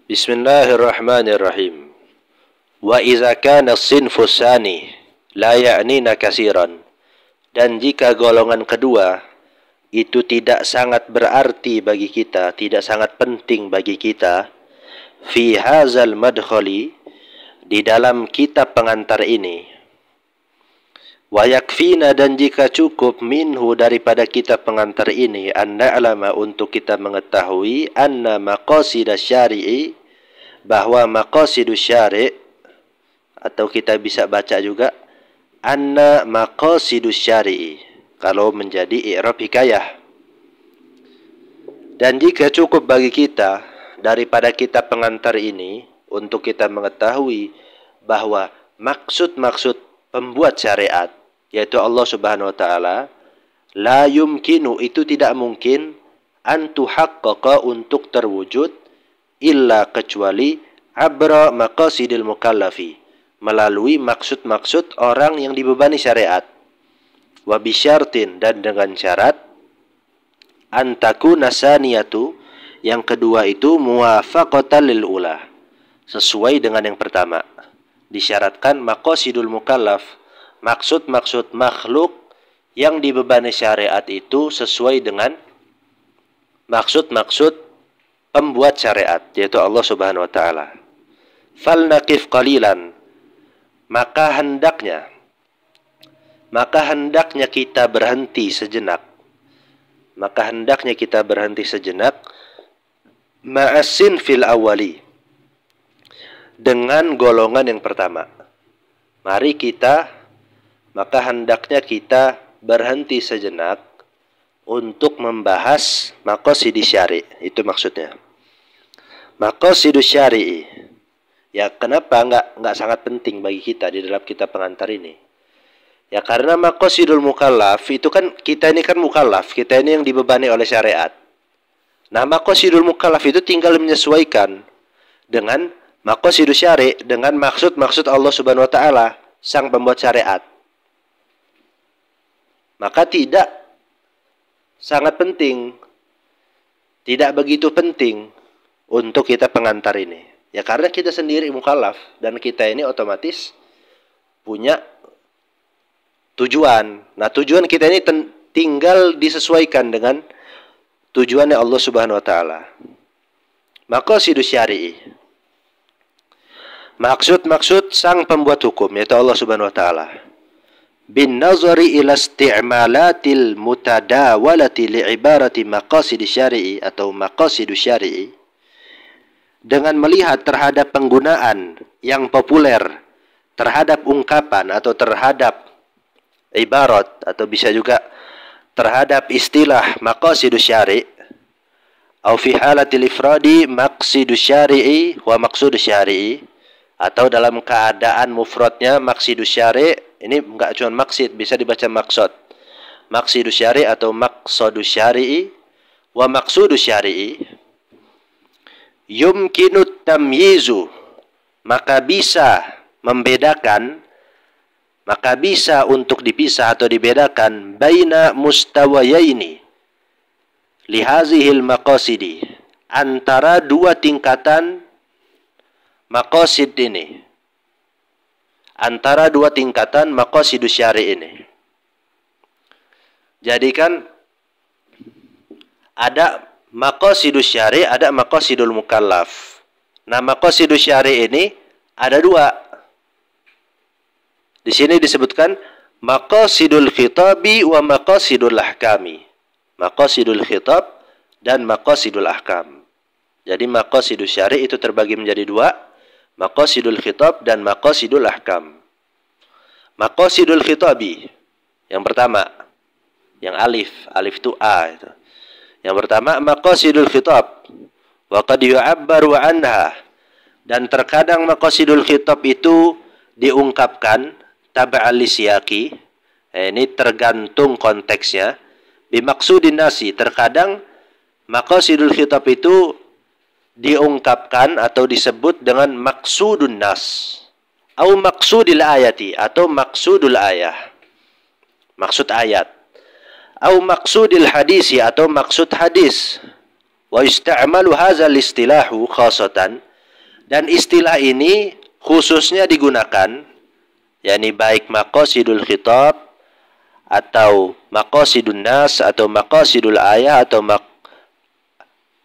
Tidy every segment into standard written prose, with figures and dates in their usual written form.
Bismillahirrahmanirrahim. Wa iza kana as-sinfu tsani la ya'nina katsiran. Dan jika golongan kedua itu tidak sangat berarti bagi kita, tidak sangat penting bagi kita, fi hadzal madkhali, di dalam kitab pengantar ini, wa yakfina, dan jika cukup, minhu, daripada kitab pengantar ini, an na'lama, untuk kita mengetahui, anna maqasid syari'i, bahwa maqasid syari', atau kita bisa baca juga anna maqasid syari'i kalau menjadi i'rab hikayah. Dan jika cukup bagi kita daripada kitab pengantar ini untuk kita mengetahui bahwa maksud-maksud pembuat syariat, yaitu Allah Subhanahu wa taala, la yumkinu, itu tidak mungkin, an tuhaqqaqa, untuk terwujud, illa, kecuali, abra maqasidil mukallafi, melalui maksud-maksud orang yang dibebani syariat, wa bisyartin, dan dengan syarat, antakuna saniyatu, yang kedua itu, muwafaqatan lil ula, sesuai dengan yang pertama. Disyaratkan maqasidul mukallaf, maksud-maksud makhluk yang dibebani syariat itu sesuai dengan maksud-maksud pembuat syariat, yaitu Allah Subhanahu wa taala. Fal naqif qalilan, maka hendaknya kita berhenti sejenak. Ma'asin fil awali, dengan golongan yang pertama. Maka hendaknya kita berhenti sejenak untuk membahas maqasid syari'. Itu maksudnya. Maqasid syari'i. Ya, kenapa enggak sangat penting bagi kita di dalam kitab pengantar ini? Ya, karena maqasidul mukallaf itu kan, kita ini kan mukallaf, kita ini yang dibebani oleh syariat. Nah, maqasidul mukallaf itu tinggal menyesuaikan dengan maqasidus syari', dengan maksud-maksud Allah Subhanahu wa taala, sang pembuat syariat. Maka tidak sangat penting, tidak begitu penting untuk kita pengantar ini. Ya, karena kita sendiri mukallaf, dan kita ini otomatis punya tujuan. Nah, tujuan kita ini tinggal disesuaikan dengan tujuannya Allah Subhanahu wa taala. Maqasidus syari'i, maksud-maksud sang pembuat hukum, yaitu Allah Subhanahu wa taala. Bin nazari ila isti'malatil mutadawalati li'ibarati maqasid syari'i atau maqasid syari'i, dengan melihat terhadap penggunaan yang populer terhadap ungkapan atau terhadap ibarat, atau bisa juga terhadap istilah maqasid syari', atau fi halatil ifradi maqsid syari'i wa maqsud syari'i, atau dalam keadaan mufradnya maqsidus syari'. Ini enggak cuma maqsid, bisa dibaca maqsad. Maqsidus syari' atau maqsadus syari'i wa maqsudus syari'i. Yumkinut tamyizu, maka bisa membedakan, maka bisa untuk dipisah atau dibedakan, baina mustawayaini lihazihil maqasidi, antara dua tingkatan maqasid ini, antara dua tingkatan maqasidus syari' ini. Jadi kan ada maqasidus syari', ada maqasidul mukallaf. Nah, maqasidus syari' ini ada dua. Di sini disebutkan maqasidul khitabi wa maqasidul ahkami. Maqasidul khitab dan maqasidul ahkam. Jadi maqasidus syari' itu terbagi menjadi dua, maqasidul khitab dan maqasidul ahkam. Maqasidul khitabi, yang pertama, yang alif itu A itu. Yang pertama maqasidul khitab, wa qad yu'abbaru anha, dan terkadang maqasidul khitab itu diungkapkan tab'al lisyaqi, ini tergantung konteksnya, bimaksudin nasi, terkadang maqasidul khitab itu diungkapkan atau disebut dengan maksudun nas, atau maksudil ayati, atau maksudul ayah, maksud ayat, atau maksudil hadisi, atau maksud hadis. Wa yusta'malu hadzal istilahu khasatan, Dan istilah ini khususnya digunakan, yakni baik maqasidul khitab atau maqasidun nas atau maqasidul ayah atau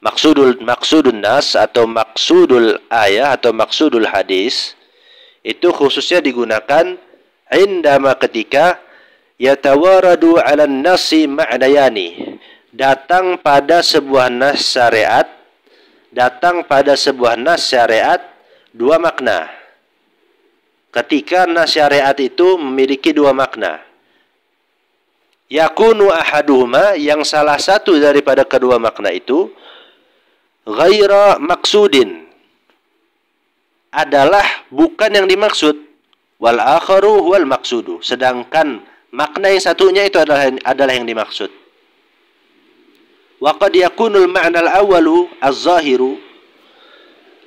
maksudun nas atau maksudul ayah atau maksudul hadis, itu khususnya digunakan indama ketika yatawaradu 'ala nasi ma'nayani, datang pada sebuah nas syariat dua makna. Ketika nas syariat itu memiliki dua makna, yakunu ahaduhuma, yang salah satu daripada kedua makna itu ghaira maksudin, adalah bukan yang dimaksud, wal akharu wal maksudu, sedangkan makna yang satunya itu adalah yang dimaksud. Wa qad yakunul ma'na al-awwalu az-zahiru,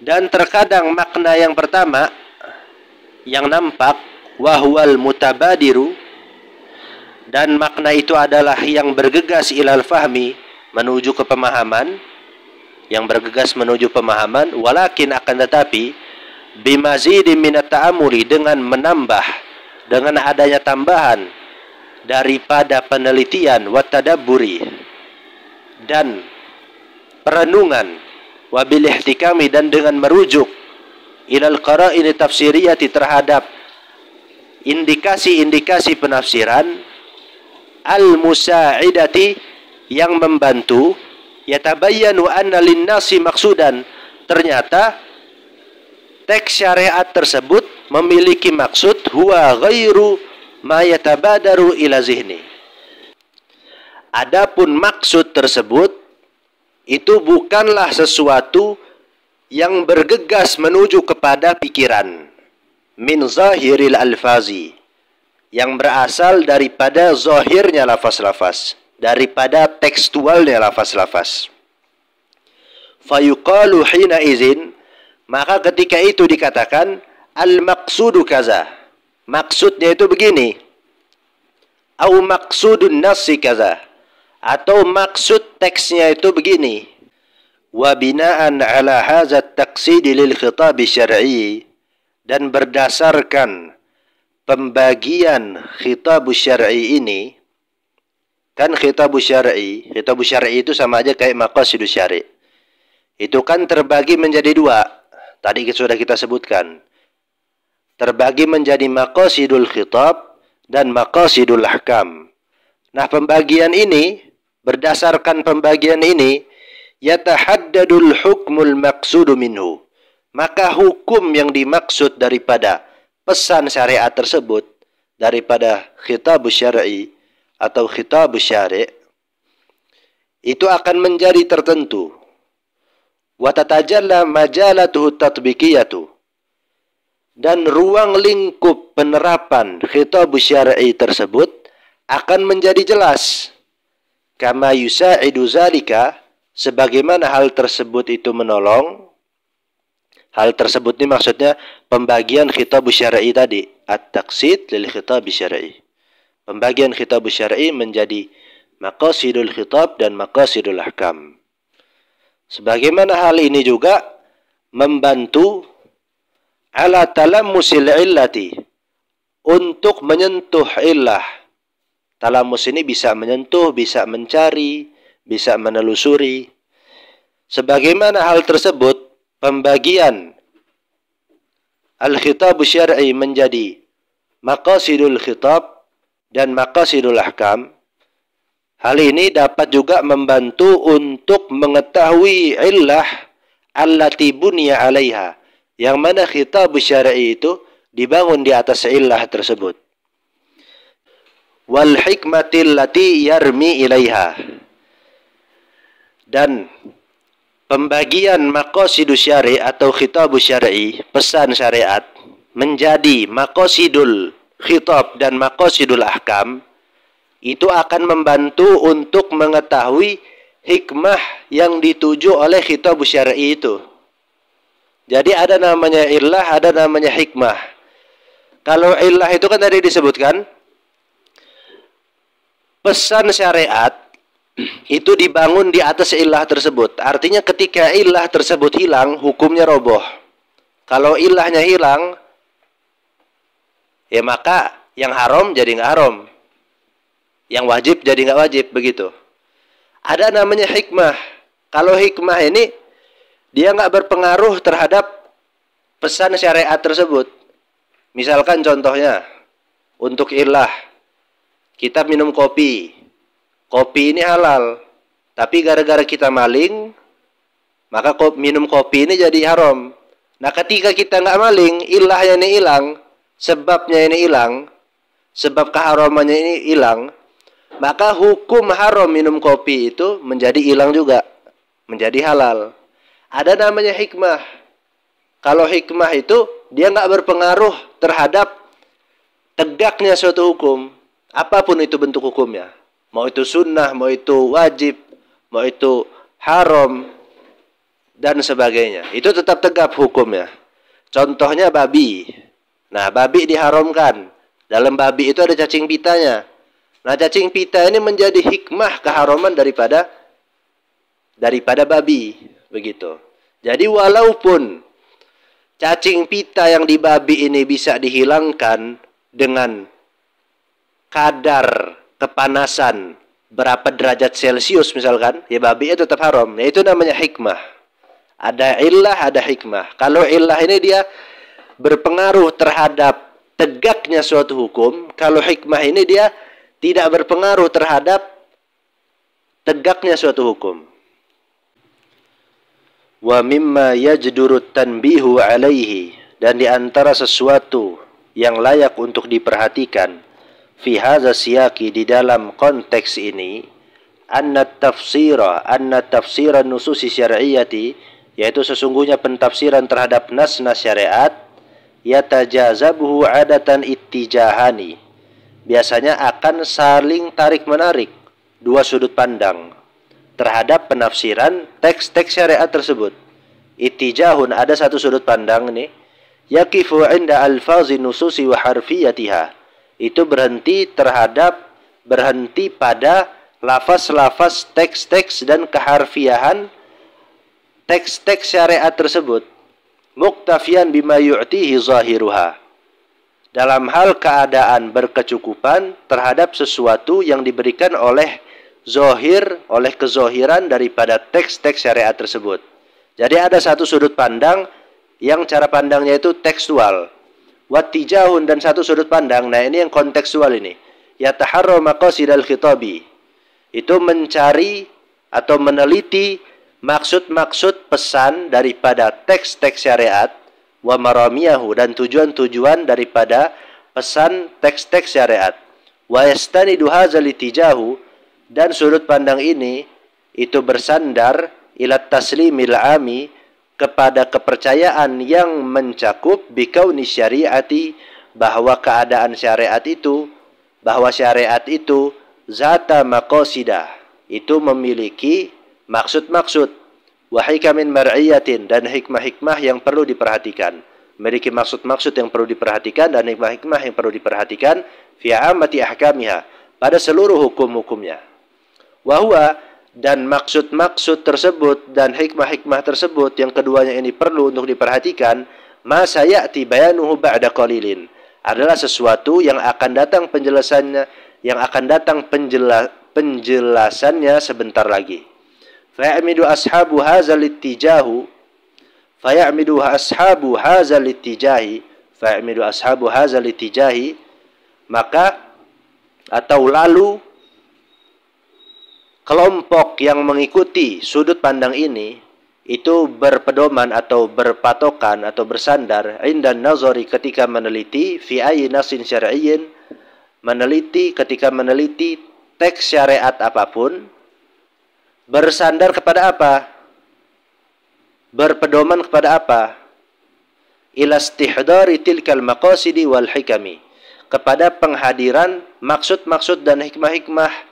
dan terkadang makna yang pertama yang nampak, wa huwal mutabadiru, dan makna itu adalah yang bergegas ilal fahmi, menuju ke pemahaman, yang bergegas menuju pemahaman, walakin akan tetapi bimazidin minat ta'amuli, dengan menambah, dengan adanya tambahan daripada penelitian, wa tadabburi, dan perenungan, wabil ihtikami, dan dengan merujuk ilal qara'in tafsiriyati, terhadap indikasi-indikasi penafsiran, al musa'idati, yang membantu, yatabayyanu anna linnasi maksudan, ternyata teks syariat tersebut memiliki maksud, huwa ghairu ma yatabadaru ila zihni. Adapun maksud tersebut itu bukanlah sesuatu yang bergegas menuju kepada pikiran, min zahiril alfazi, yang berasal daripada zahirnya lafaz-lafaz, daripada tekstualnya lafaz-lafaz. Fayuqalu hina izin, maka ketika itu dikatakan al-maqsudu kaza, maksudnya itu begini, au maqsudun nasi kaza, atau maksud teksnya itu begini. Wa bina'an ala hadza at-taqsid lil khitab syar'i, dan berdasarkan pembagian khitab syar'i ini, kan khitab syar'i itu sama aja kayak maqasidus syari'. Itu kan terbagi menjadi dua. Tadi sudah kita sebutkan. Terbagi menjadi maqasidul khitab dan maqasidul ahkam. Nah, pembagian ini, berdasarkan pembagian ini, yatahaddadul hukmul maqsudu minhu, maka hukum yang dimaksud daripada pesan syariat tersebut, daripada khitab syar'i atau khitab syari', itu akan menjadi tertentu. Wa tatajalla majalatuhu tatbiqiyatu, dan ruang lingkup penerapan khitab syar'i tersebut akan menjadi jelas. Kama yusa'idu zalika, sebagaimana hal tersebut itu menolong. Hal tersebut ini maksudnya pembagian khitab syar'i tadi, at-taqsid lil khitab syar'i. Pembagian khitab syar'i menjadi maqasidul khitab dan maqasidul ahkam. Sebagaimana hal ini juga membantu ala talammusil illati, untuk menyentuh illah. Talamus ini bisa menyentuh, bisa mencari, bisa menelusuri. Sebagaimana hal tersebut, pembagian al-khitab syar'i menjadi maqasidul khitab dan maqasidul ahkam. Hal ini dapat juga membantu untuk mengetahui illah allati bunya 'alaiha, yang mana khitab syar'i itu dibangun di atas illah tersebut. Wal hikmatil lati yarmi ilaiha, dan pembagian maqasidus syari' atau khitab syar'i, pesan syariat, menjadi maqasidul khitab dan maqasidul ahkam, itu akan membantu untuk mengetahui hikmah yang dituju oleh khitab syar'i itu. Jadi ada namanya illah, ada namanya hikmah. Kalau illah itu kan tadi disebutkan, pesan syariat itu dibangun di atas illah tersebut. Artinya ketika illah tersebut hilang, hukumnya roboh. Kalau ilahnya hilang, ya maka yang haram jadi nggak haram, yang wajib jadi nggak wajib, begitu. Ada namanya hikmah. Kalau hikmah ini dia nggak berpengaruh terhadap pesan syariat tersebut. Misalkan contohnya, untuk ilah, kita minum kopi. Kopi ini halal, tapi gara-gara kita maling, maka minum kopi ini jadi haram. Nah, ketika kita nggak maling, ilahnya ini hilang, sebabnya ini hilang, sebab keharamannya ini hilang, maka hukum haram minum kopi itu menjadi hilang juga, menjadi halal. Ada namanya hikmah. Kalau hikmah itu dia nggak berpengaruh terhadap tegaknya suatu hukum, apapun itu bentuk hukumnya. Mau itu sunnah, mau itu wajib, mau itu haram, dan sebagainya. Itu tetap tegap hukumnya. Contohnya babi. Nah, babi diharamkan. Dalam babi itu ada cacing pitanya. Nah, cacing pita ini menjadi hikmah keharaman daripada babi. Begitu. Jadi walaupun cacing pita yang di babi ini bisa dihilangkan dengan kadar kepanasan berapa derajat Celcius misalkan, ya babi itu tetap haram. Nah, itu namanya hikmah. Ada illah, ada hikmah. Kalau illah ini dia berpengaruh terhadap tegaknya suatu hukum. Kalau hikmah ini dia tidak berpengaruh terhadap tegaknya suatu hukum. Wa mimma yajduru tanbihu alaihi, dan di antara sesuatu yang layak untuk diperhatikan fi hadza siyaqi, di dalam konteks ini, anna tafsira nususi syar'iyyati, yaitu sesungguhnya pentafsiran terhadap nas-nas syariat, yatajazabuhu adatan ittijahani, biasanya akan saling tarik-menarik dua sudut pandang terhadap penafsiran teks-teks syariat tersebut. Ittijahun, ada satu sudut pandang nih, yaqifu inda alfazi nususi wa harfiyatiha, itu berhenti pada lafaz-lafaz teks-teks dan keharfiahan teks-teks syariat tersebut, muktafian bima yu'tihi zahiruha, dalam hal keadaan berkecukupan terhadap sesuatu yang diberikan oleh kezohiran daripada teks-teks syariat tersebut. Jadi ada satu sudut pandang yang cara pandangnya itu tekstual. Wattijahun, dan satu sudut pandang, nah ini yang kontekstual ini. Yataharra maqasidal khitabi, itu mencari atau meneliti maksud-maksud pesan daripada teks-teks syariat, wa maramiyahu, dan tujuan-tujuan daripada pesan teks-teks syariat. Wa yastanidu hadzal ittijahu, dan sudut pandang ini itu bersandar ila taslimil ami, kepada kepercayaan yang mencakup bikauni syariati, bahwa keadaan syariat itu, bahwa syariat itu zata maqasidah, itu memiliki maksud-maksud, wa hikamin mar'iyatin, dan hikmah-hikmah yang perlu diperhatikan, memiliki maksud-maksud yang perlu diperhatikan dan hikmah-hikmah yang perlu diperhatikan fi ammati ahkamiha, pada seluruh hukum-hukumnya. Wa huwa, dan maksud-maksud tersebut dan hikmah-hikmah tersebut yang keduanya ini perlu untuk diperhatikan, ma sayati bayanuhu ba'da qalilin, adalah sesuatu yang akan datang penjelasannya sebentar lagi. Fayamidu ashabu hadzal ittijahi, maka atau lalu kelompok yang mengikuti sudut pandang ini itu berpedoman atau berpatokan atau bersandar indan nazari, ketika meneliti fi ayyi nasin syar'iyyin, ketika meneliti teks syariat apapun, bersandar kepada apa? Berpedoman kepada apa? Ila istihdari tilkal maqasidi wal hikami, kepada penghadiran maksud-maksud dan hikmah-hikmah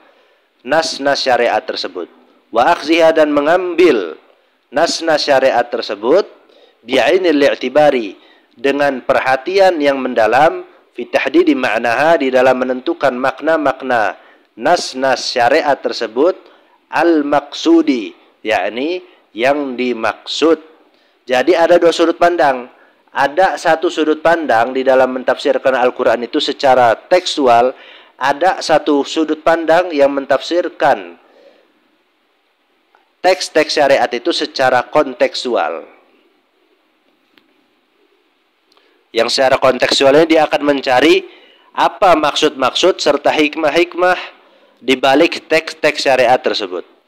nas-nas syariat tersebut. Wa akhziha, dan mengambil nas-nas syariat tersebut bi'ainil i'tibari, dengan perhatian yang mendalam, fi tahdidi ma'naha, di dalam menentukan makna-makna nas-nas syariat tersebut, al-maqsudi, yakni yang dimaksud. Jadi ada dua sudut pandang. Ada satu sudut pandang di dalam mentafsirkan Al-Quran itu secara tekstual, ada satu sudut pandang yang mentafsirkan teks-teks syariat itu secara kontekstual. Yang secara kontekstual ini dia akan mencari apa maksud-maksud serta hikmah-hikmah di balik teks-teks syariat tersebut.